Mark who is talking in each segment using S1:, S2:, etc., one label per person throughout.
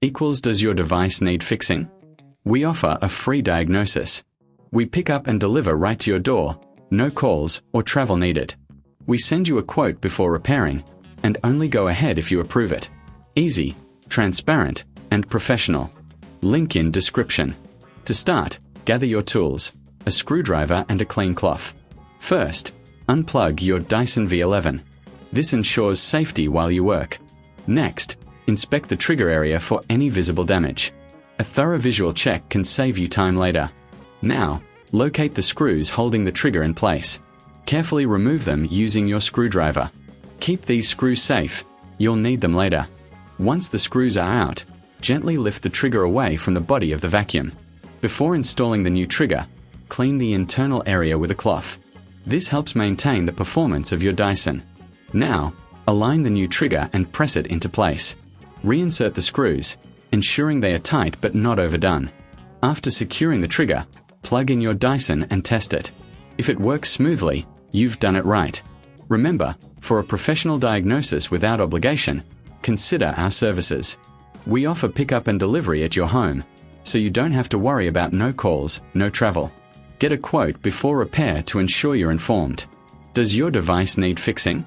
S1: equals does your device need fixing? We offer a free diagnosis. We pick up and deliver right to your door, no calls or travel needed. We send you a quote before repairing, and only go ahead if you approve it. Easy, transparent, and professional. Link in description. To start, gather your tools, a screwdriver and a clean cloth. First, unplug your Dyson V11. This ensures safety while you work. Next, inspect the trigger area for any visible damage. A thorough visual check can save you time later. Now, locate the screws holding the trigger in place. Carefully remove them using your screwdriver. Keep these screws safe, you'll need them later. Once the screws are out, gently lift the trigger away from the body of the vacuum. Before installing the new trigger, clean the internal area with a cloth. This helps maintain the performance of your Dyson. Now, align the new trigger and press it into place. Reinsert the screws, ensuring they are tight but not overdone. After securing the trigger, plug in your Dyson and test it. If it works smoothly, you've done it right. Remember, for a professional diagnosis without obligation, consider our services. We offer pickup and delivery at your home, so you don't have to worry about no calls, no travel. Get a quote before repair to ensure you're informed. Does your device need fixing?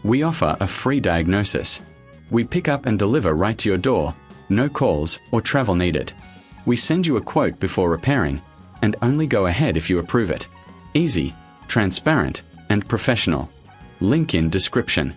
S1: We offer a free diagnosis. We pick up and deliver right to your door, no calls or travel needed. We send you a quote before repairing, and only go ahead if you approve it. Easy, transparent, and professional. Link in description.